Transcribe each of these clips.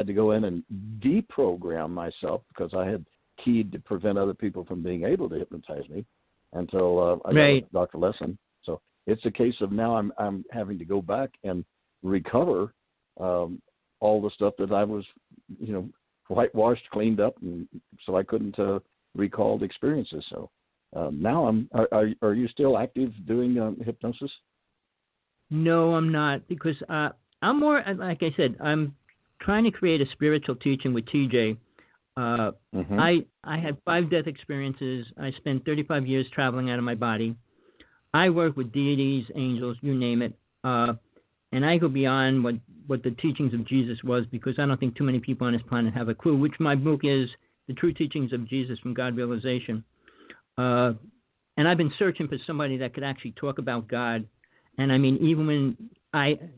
had to go in and deprogram myself because I had keyed to prevent other people from being able to hypnotize me until I got with Dr. Lessin. So it's a case of now I'm having to go back and recover all the stuff that I was, whitewashed, cleaned up, and so I couldn't recall the experiences. So now are you still active doing hypnosis? No, I'm not, because I'm more, like I said, I'm trying to create a spiritual teaching with TJ. I had 5 death experiences. I spent 35 years traveling out of my body. I work with deities, angels, you name it. And I go beyond what the teachings of Jesus was, because I don't think too many people on this planet have a clue, which my book is, The True Teachings of Jesus from God Realization. And I've been searching for somebody that could actually talk about God. And I mean, even when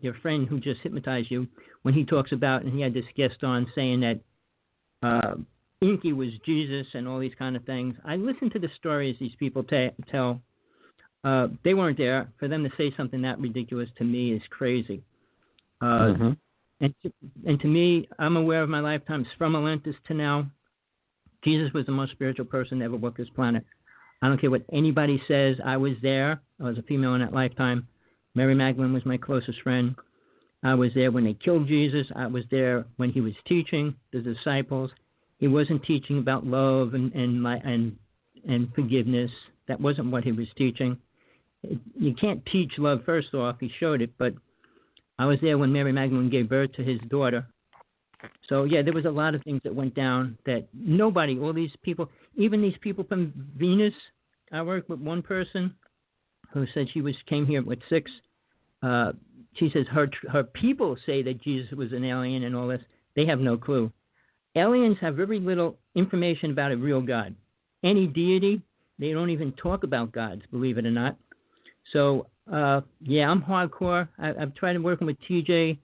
your friend who just hypnotized you, when he talks about, and he had this guest on saying that Inky was Jesus and all these kind of things, I listen to the stories these people tell. They weren't there. For them to say something that ridiculous to me is crazy. And to me, I'm aware of my lifetimes from Atlantis to now. Jesus was the most spiritual person to ever walk this planet. I don't care what anybody says. I was there. I was a female in that lifetime. Mary Magdalene was my closest friend. I was there when they killed Jesus. I was there when he was teaching the disciples. He wasn't teaching about love and forgiveness. That wasn't what he was teaching. You can't teach love, first off. He showed it, but I was there when Mary Magdalene gave birth to his daughter. So, yeah, there was a lot of things that went down that nobody, all these people, even these people from Venus, I worked with one person who said she came here with 6. She says her people say that Jesus was an alien and all this. They have no clue. Aliens have very little information about a real God. Any deity, they don't even talk about gods, believe it or not. So, yeah, I'm hardcore. I've tried working with TJ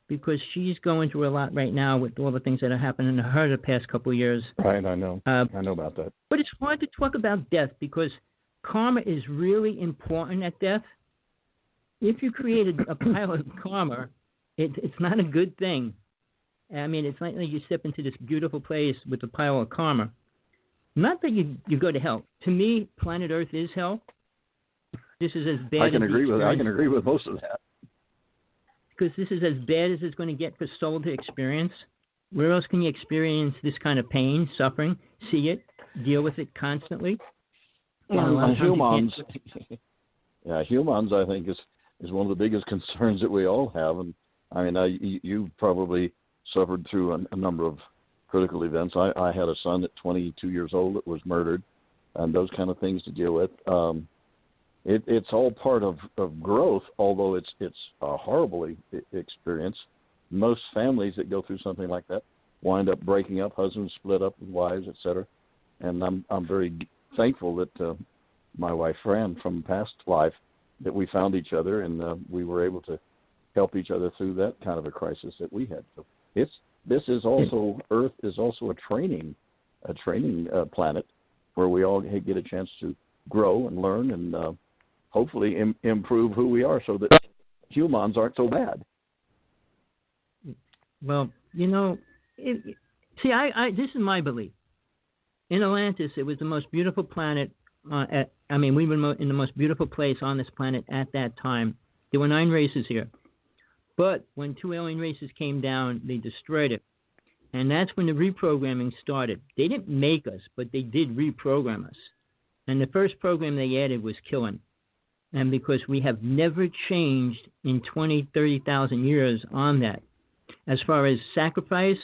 because she's going through a lot right now with all the things that are happening to her the past couple of years. Right, I know. I know about that. But it's hard to talk about death because karma is really important at death. If you created a pile of karma, it's not a good thing. I mean, it's not like you step into this beautiful place with a pile of karma. Not that you go to hell. To me, planet Earth is hell. This is as bad. I can agree with most of that. Because this is as bad as it's going to get for soul to experience. Where else can you experience this kind of pain, suffering, see it, deal with it constantly? Humans, humans, I think, is one of the biggest concerns that we all have. And I mean, you probably suffered through a number of critical events. I had a son at 22 years old that was murdered, and those kind of things to deal with. It's all part of growth, although it's a horrible experience. Most families that go through something like that wind up breaking up, husbands split up with wives, etc. And I'm very thankful that my wife Fran from past life, that we found each other and we were able to help each other through that kind of a crisis that we had. So Earth is also a training planet where we all get a chance to grow and learn and hopefully improve who we are so that humans aren't so bad. Well, this is my belief. In Atlantis, it was the most beautiful planet. We were in the most beautiful place on this planet at that time. There were 9 races here. But when 2 alien races came down, they destroyed it. And that's when the reprogramming started. They didn't make us, but they did reprogram us. And the first program they added was killing. And because we have never changed in 20, 30,000 years on that. As far as sacrifice,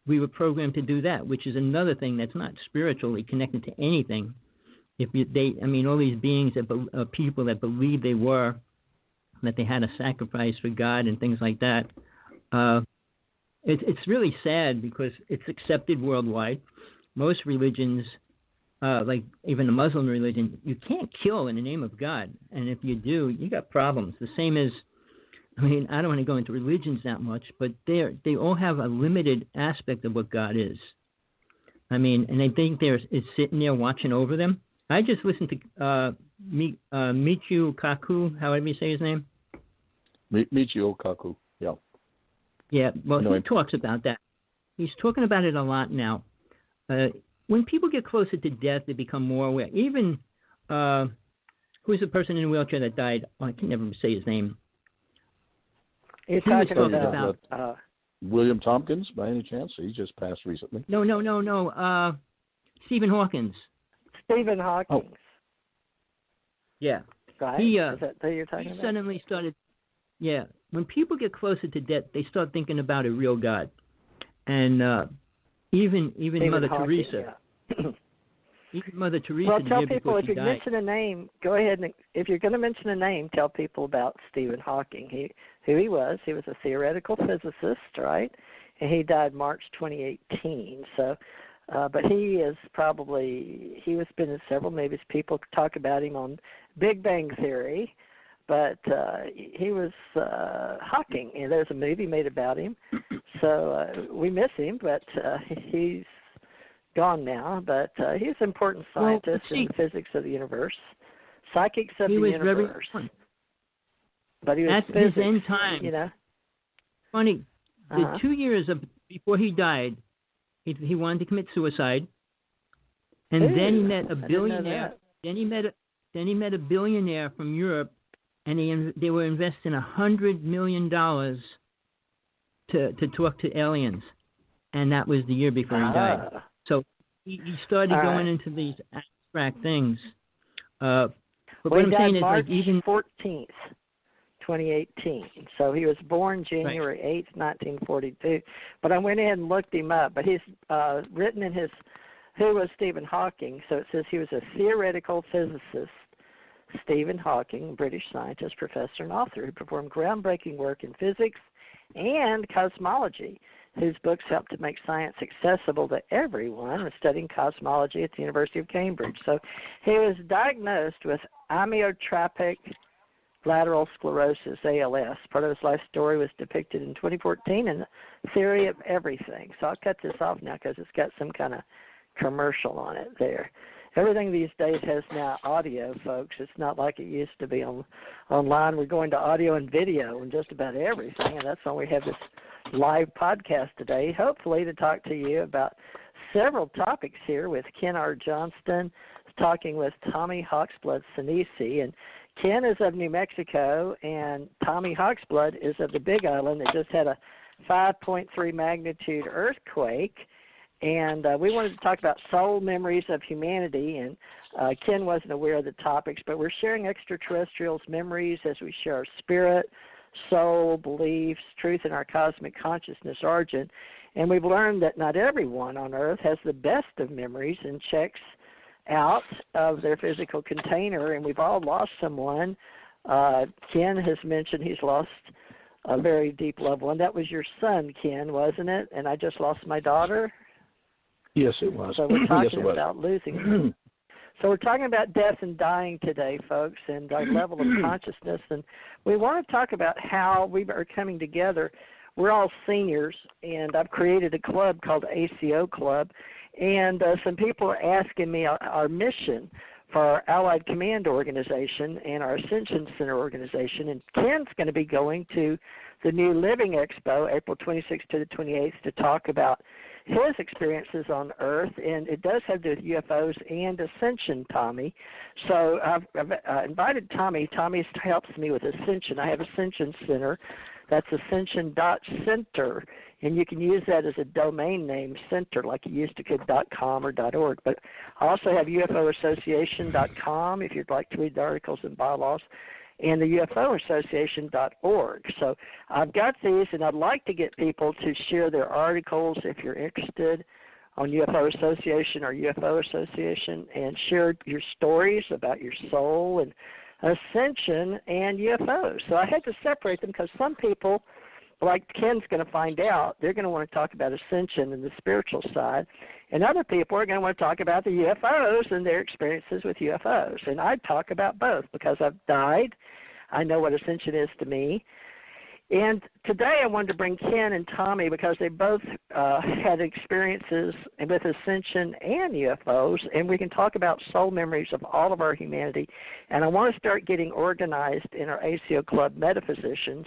we were programmed to do that, which is another thing that's not spiritually connected to anything. All these beings, people that believe that they had a sacrifice for God and things like that. It's really sad because it's accepted worldwide. Most religions, like even the Muslim religion, you can't kill in the name of God. And if you do, you got problems. The same as, I don't want to go into religions that much, but they all have a limited aspect of what God is. And I think it's sitting there watching over them. I just listened to Michio Kaku, however you say his name. Michio Kaku, yeah. Yeah, well, he talks about that. he's talking about it a lot now. When people get closer to death, they become more aware. Even who's the person in a wheelchair that died? Oh, I can never say his name. You're talking about William Tompkins, by any chance? He just passed recently. No. Stephen Hawking. Stephen Hawking. Oh. Yeah. Right. Is that who you're talking about? Suddenly started. Yeah. When people get closer to death, they start thinking about a real God, and even Mother Hawking, Theresa. Yeah. Even Mother Theresa. Well, tell people if you died. mention a name, go ahead and if you're going to mention a name, tell people about Stephen Hawking. Who he was. He was a theoretical physicist, right? And he died March 2018. So, but he is he was been in several movies. People talk about him on Big Bang Theory, but he was Hawking, and there's a movie made about him. So we miss him, but he's gone now, but he's an important scientist in the physics of the universe, psychics of the universe. But he was at his end time. You know, funny. The 2 years before he died, he wanted to commit suicide, and then he met a billionaire. Then he met a billionaire from Europe, and they were investing $100 million to talk to aliens, and that was the year before he died. So he started going into these abstract things. But what I'm saying is, March like, even 14th, 2018. So he was born January 8th, 1942. But I went ahead and looked him up. But he's written in his who was Stephen Hawking. So it says he was a theoretical physicist. Stephen Hawking, British scientist, professor, and author who performed groundbreaking work in physics and cosmology, whose books helped to make science accessible to everyone, was studying cosmology at the University of Cambridge. So he was diagnosed with amyotrophic lateral sclerosis, ALS. Part of his life story was depicted in 2014 in Theory of Everything. So I'll cut this off now because it's got some kind of commercial on it there. Everything these days has now audio, folks. It's not like it used to be online. We're going to audio and video and just about everything, and that's why we have this live podcast today, hopefully to talk to you about several topics here with Ken R. Johnston, talking with Tommy Hawksblood Sinisi. And Ken is of New Mexico, and Tommy Hawksblood is of the Big Island that just had a 5.3 magnitude earthquake. And we wanted to talk about soul memories of humanity, and Ken wasn't aware of the topics, but we're sharing extraterrestrials' memories as we share our spirit, soul, beliefs, truth in our cosmic consciousness origin. And we've learned that not everyone on Earth has the best of memories and checks out of their physical container, and we've all lost someone. Ken has mentioned he's lost a very deep loved one. That was your son, Ken, wasn't it? And I just lost my daughter. Yes, it was. So we're talking about losing. So we're talking about death and dying today, folks, and our level of consciousness. And we want to talk about how we are coming together. We're all seniors, and I've created a club called the ACO Club. And some people are asking me our mission for our Allied Command Organization and our Ascension Center organization. And Ken's going to be going to the New Living Expo, April 26th to the 28th, to talk about his experiences on Earth, and it does have to do with UFOs and Ascension, Tommy. So I've invited Tommy. Tommy helps me with Ascension. I have Ascension Center. That's ascension.center, and you can use that as a domain name, center, like you used to could .com or .org. But I also have UFOassociation.com if you'd like to read the articles and bylaws, and the UFOassociation.org. So I've got these, and I'd like to get people to share their articles if you're interested on UFO Association or UFO Association, and share your stories about your soul and Ascension and UFOs. So I had to separate them because some people, like Ken's going to find out, they're going to want to talk about Ascension and the spiritual side, and other people are going to want to talk about the UFOs and their experiences with UFOs. And I talk about both because I've died. I know what Ascension is to me. And today I wanted to bring Ken and Tommy because they both had experiences with ascension and UFOs, and we can talk about soul memories of all of our humanity. And I want to start getting organized in our ACO Club Metaphysicians.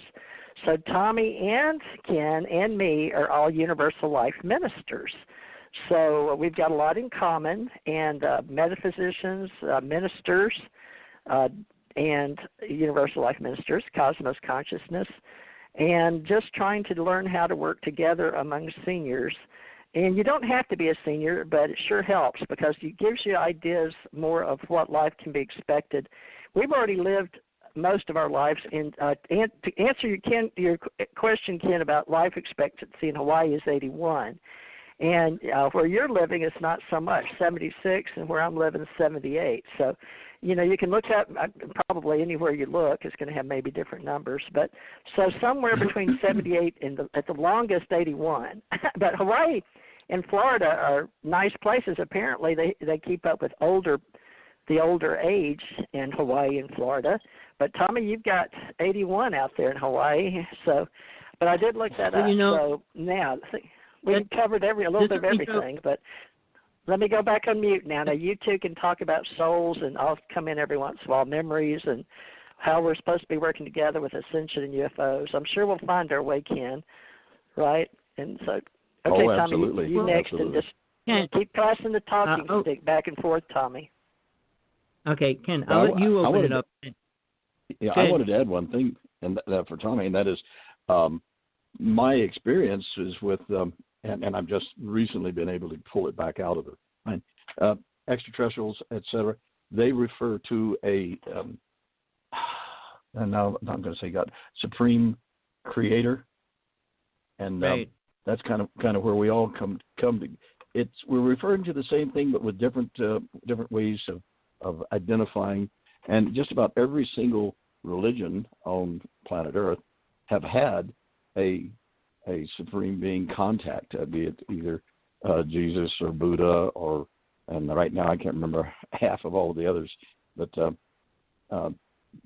So Tommy and Ken and me are all universal life ministers. So we've got a lot in common, and metaphysicians, ministers, and universal life ministers, cosmos consciousness, and just trying to learn how to work together among seniors. And you don't have to be a senior, but it sure helps because it gives you ideas more of what life can be expected. We've already lived most of our lives in, and to answer your question, Ken, about life expectancy in Hawaii is 81. And where you're living is not so much, 76, and where I'm living is 78. So, you can look up, probably anywhere you look is going to have maybe different numbers, but so somewhere between 78 and at the longest 81. But Hawaii and Florida are nice places. Apparently, they keep up with the older age in Hawaii and Florida. But Tommy, you've got 81 out there in Hawaii. So, but I did look that up. So now. We've covered a little bit of everything, but let me go back on mute now. Now, you two can talk about souls, and I'll come in every once in a while, memories, and how we're supposed to be working together with Ascension and UFOs. I'm sure we'll find our way, Ken, right? And so, okay, Tommy, you next, absolutely. And just keep passing the talking stick back and forth, Tommy. Okay, Ken, I'll let you open it up. Yeah, I wanted to add one thing and that for Tommy, and that is my experience is with and I've just recently been able to pull it back out of the mind. Extraterrestrials, etc. They refer to a, and now I'm going to say God, Supreme Creator, and right. That's kind of where we all come to. We're referring to the same thing, but with different ways of identifying. And just about every single religion on planet Earth have had a supreme being contact, be it either Jesus or Buddha and right now I can't remember half of all of the others, but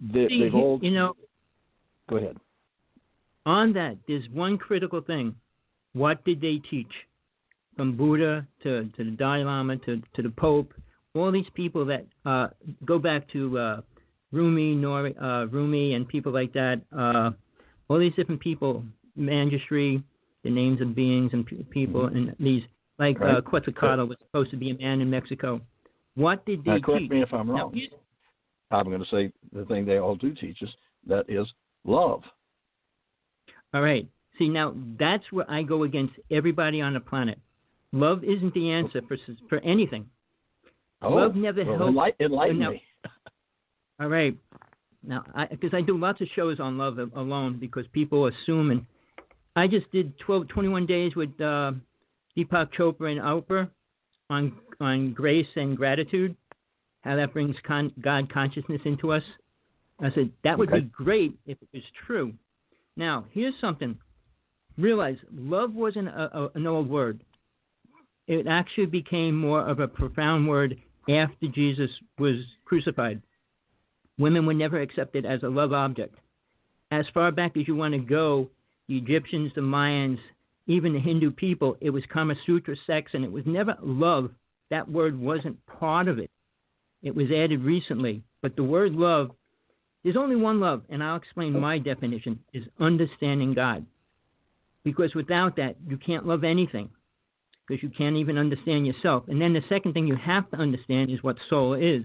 they've all. Go ahead. On that, there's one critical thing. What did they teach? From Buddha to the Dalai Lama to the Pope, all these people that go back to Rumi and people like that, all these different people, Manjushri, the names of beings and people, and these, like right. Quetzalcoatl was supposed to be a man in Mexico. What did they teach? Correct me if I'm wrong. I'm going to say the thing they all do teach us, that is love. All right. See, now that's where I go against everybody on the planet. Love isn't the answer for anything. Love never helps. Enlighten me. All right. Now, because I do lots of shows on love alone because people assume, and I just did 21 days with Deepak Chopra and Oprah on grace and gratitude, how that brings God consciousness into us. I said, that would be great if it was true. Now, here's something. Realize love wasn't an old word. It actually became more of a profound word after Jesus was crucified. Women were never accepted as a love object. As far back as you want to go, the Egyptians, the Mayans, even the Hindu people, it was Kama Sutra sex, and it was never love. That word wasn't part of it. It was added recently. But the word love, there's only one love, and I'll explain my definition, is understanding God. Because without that, you can't love anything, because you can't even understand yourself. And then the second thing you have to understand is what soul is.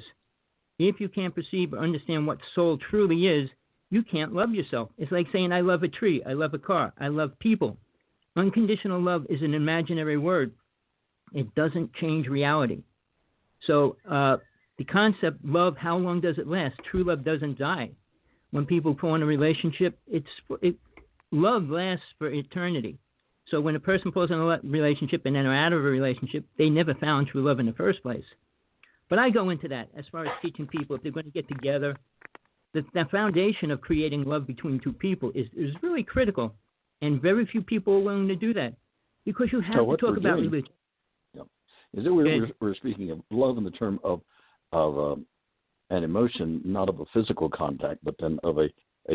If you can't perceive or understand what soul truly is, you can't love yourself. It's like saying, I love a tree, I love a car, I love people. Unconditional love is an imaginary word. It doesn't change reality. So the concept, love, how long does it last? True love doesn't die. When people go in a relationship, love lasts for eternity. So when a person pulls in a relationship and then are out of a relationship, they never found true love in the first place. But I go into that as far as teaching people if they're going to get together. The foundation of creating love between two people is really critical, and very few people are willing to do that because you have to talk about religion. Yeah. Is it we're speaking of love in the term of an emotion, not of a physical contact, but then of a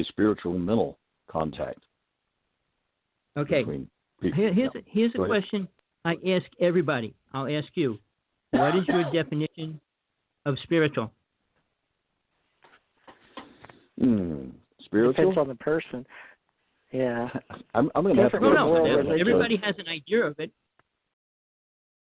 spiritual mental contact. Okay. Here's a question I ask everybody. I'll ask you. What is your definition of spiritual? Spiritual? Depends on the person. Yeah. I'm going to have to. No. Everybody has an idea of it.